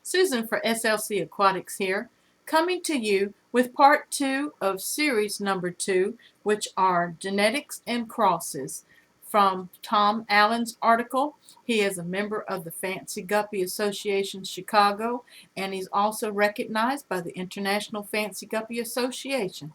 Susan for SLC Aquatics here, coming to you with part 2 of series number 2, which are genetics and crosses, from Tom Allen's article. He is a member of the Fancy Guppy Association Chicago, and he's also recognized by the International Fancy Guppy Association.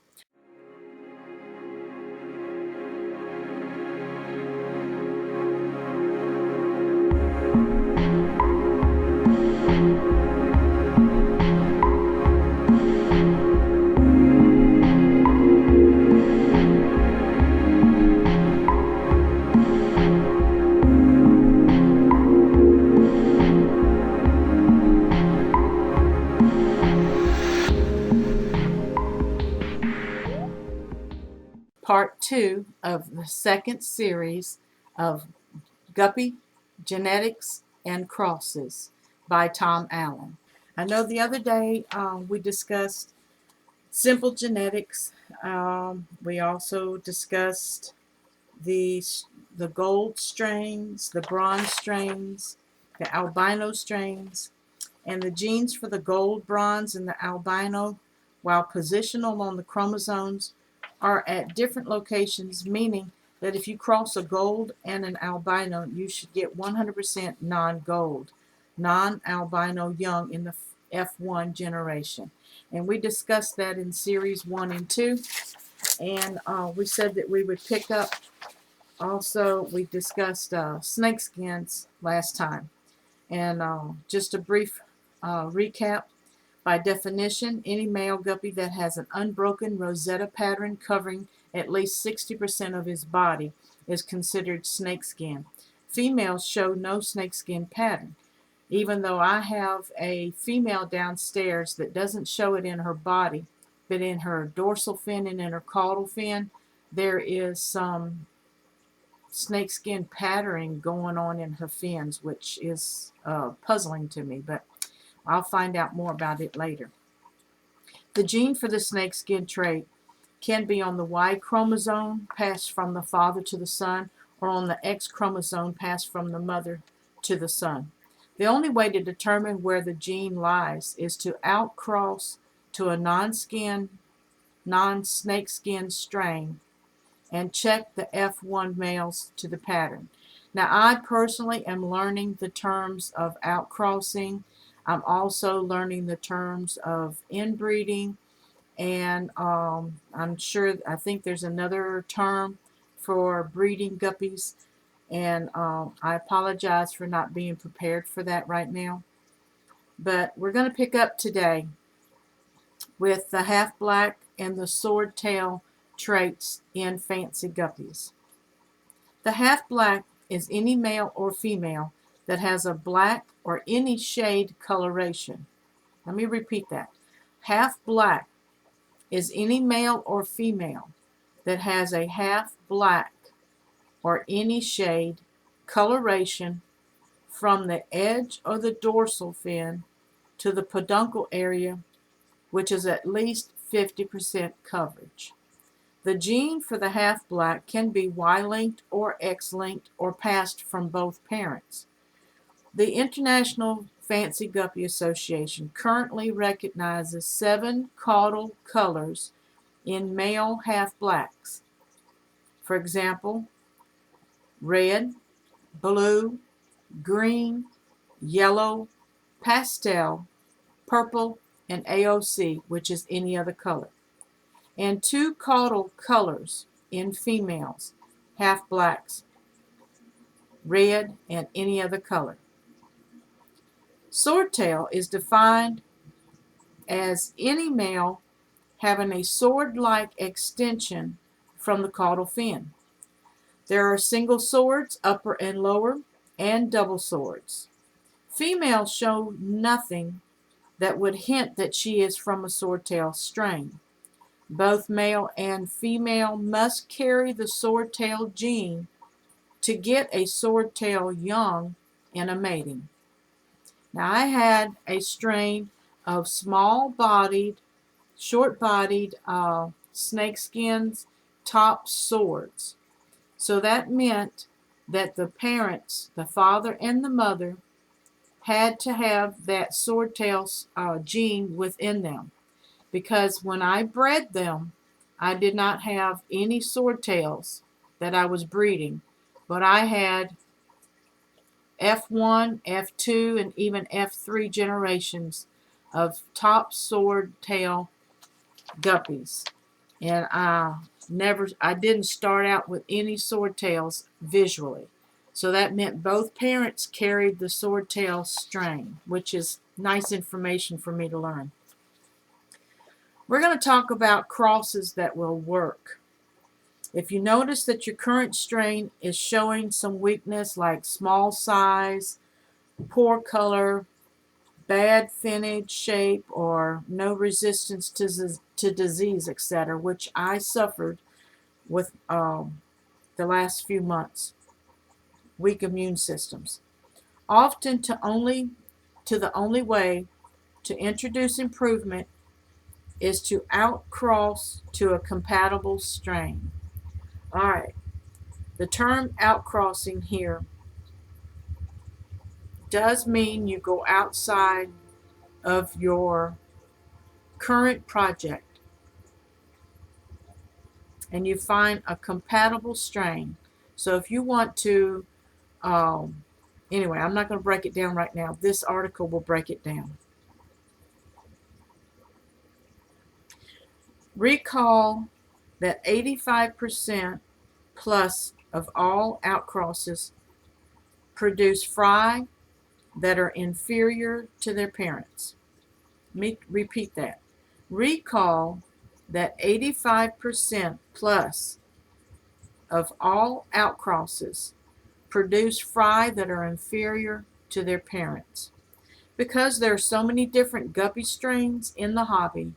Part 2 of the second series of Guppy, Genetics, and Crosses by Tom Allen. I know the other day we discussed simple genetics. We also discussed the gold strains, the bronze strains, the albino strains, and the genes for the gold, bronze, and the albino, while positional on the chromosomes, are at different locations, meaning that if you cross a gold and an albino, you should get 100% non-gold, non-albino young in the F1 generation. And we discussed that in series 1 and 2. And we said that we would pick up, also we discussed snakeskins last time. And just a brief recap. By definition, any male guppy that has an unbroken rosetta pattern covering at least 60% of his body is considered snakeskin. Females show no snakeskin pattern. Even though I have a female downstairs that doesn't show it in her body, but in her dorsal fin and in her caudal fin, there is some snakeskin patterning going on in her fins, which is puzzling to me, but I'll find out more about it later. The gene for the snakeskin trait can be on the Y chromosome, passed from the father to the son, or on the X chromosome, passed from the mother to the son. The only way to determine where the gene lies is to outcross to a non-snakeskin strain and check the F1 males to the pattern. Now, I personally am learning the terms of outcrossing. I'm also learning the terms of inbreeding, and I think there's another term for breeding guppies, and I apologize for not being prepared for that right now. But we're going to pick up today with the half-black and the swordtail traits in fancy guppies. The half-black is any male or female that has a black or any shade coloration. Let me repeat that. Half black is any male or female that has a half black or any shade coloration from the edge of the dorsal fin to the peduncle area, which is at least 50% coverage. The gene for the half black can be Y-linked or X-linked or passed from both parents. The International Fancy Guppy Association currently recognizes 7 caudal colors in male half-blacks. For example, red, blue, green, yellow, pastel, purple, and AOC, which is any other color. And 2 caudal colors in females, half-blacks, red, and any other color. Swordtail is defined as any male having a sword-like extension from the caudal fin. There are single swords, upper and lower, and double swords. Females show nothing that would hint that she is from a swordtail strain. Both male and female must carry the swordtail gene to get a swordtail young in a mating. Now, I had a strain of small-bodied, short-bodied snakeskins, top swords. So that meant that the parents, the father and the mother, had to have that swordtail gene within them, because when I bred them, I did not have any swordtails that I was breeding, but I had F1, F2, and even F3 generations of top swordtail guppies. And I didn't start out with any swordtails visually. So that meant both parents carried the swordtail strain, which is nice information for me to learn. We're going to talk about crosses that will work. If you notice that your current strain is showing some weakness like small size, poor color, bad finnage shape, or no resistance to disease, etc., which I suffered with the last few months, weak immune systems. Often the only way to introduce improvement is to outcross to a compatible strain. All right, the term outcrossing here does mean you go outside of your current project and you find a compatible strain. So if you want to, anyway, I'm not going to break it down right now. This article will break it down. Recall that 85% plus of all outcrosses produce fry that are inferior to their parents. Let me repeat that. Recall that 85% plus of all outcrosses produce fry that are inferior to their parents. Because there are so many different guppy strains in the hobby,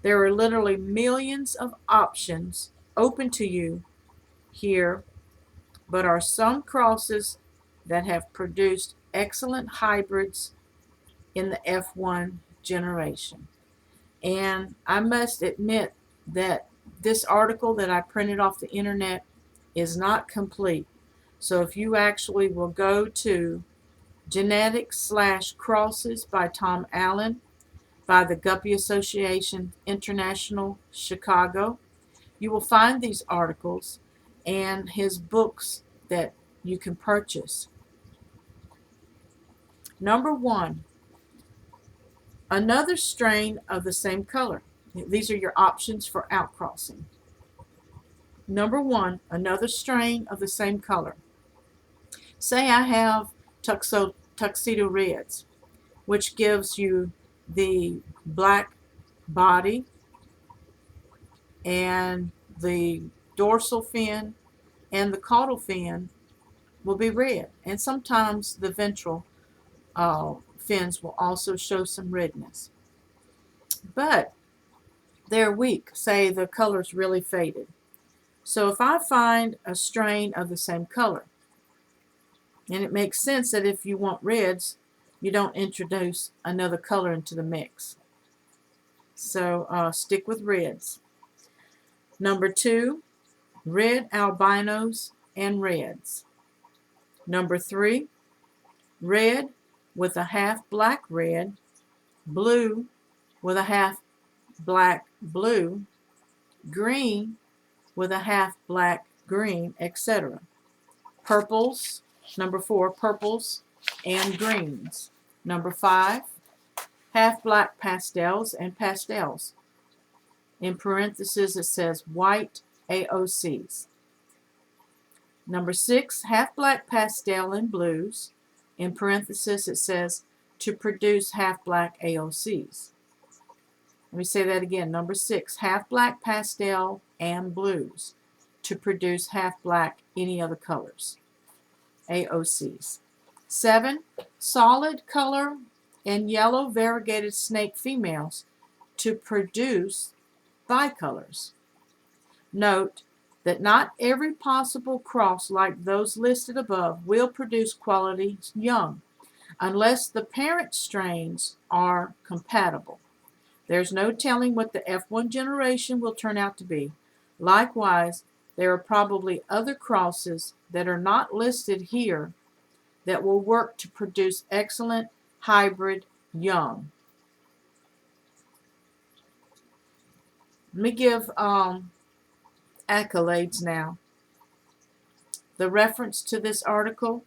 there are literally millions of options open to you here, but are some crosses that have produced excellent hybrids in the F1 generation. And I must admit that this article that I printed off the internet is not complete. So if you actually will go to Genetics/Crosses by Tom Allen by the Guppy Association International, Chicago, you will find these articles and his books that you can purchase. Number 1, another strain of the same color. These are your options for outcrossing. Number 1, another strain of the same color. Say I have Tuxedo Reds, which gives you the black body and the dorsal fin and the caudal fin will be red. And sometimes the ventral fins will also show some redness. But they're weak. Say the color's really faded. So if I find a strain of the same color, and it makes sense that if you want reds, you don't introduce another color into the mix. So stick with reds. Number 2, red albinos and reds. Number 3, red with a half black red, blue with a half black blue, green with a half black green, etc. Purples. Number 4, purples and greens. Number 5, half black pastels and pastels. In parentheses it says white AOCs. Number 6, half black pastel and blues. In parentheses it says to produce half black AOCs. Let me say that again. Number 6, half black pastel and blues to produce half black any other colors, AOCs. 7, solid color and yellow variegated snake females to produce bicolors. Note that not every possible cross like those listed above will produce quality young unless the parent strains are compatible. There's no telling what the F1 generation will turn out to be. Likewise, there are probably other crosses that are not listed here that will work to produce excellent hybrid young. Let me give accolades now. The reference to this article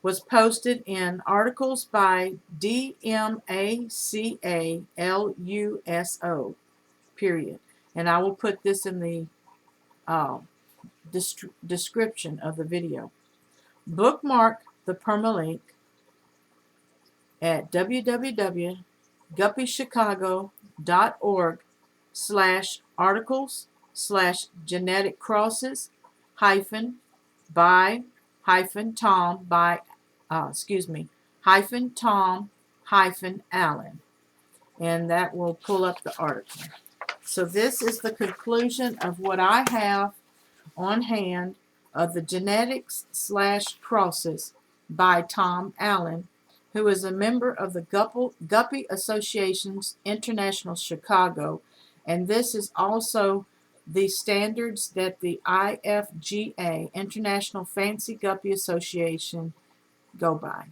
was posted in Articles by DMACALUSO, period. And I will put this in the description of the video. Bookmark the permalink at www.guppyschicago.org/articles/genetic crosses by Tom by Tom Allen, and that will pull up the article. So this is the conclusion of what I have on hand of the genetics/crosses by Tom Allen, who is a member of the Guppy Association's International Chicago, and this is also the standards that the IFGA, International Fancy Guppy Association, go by.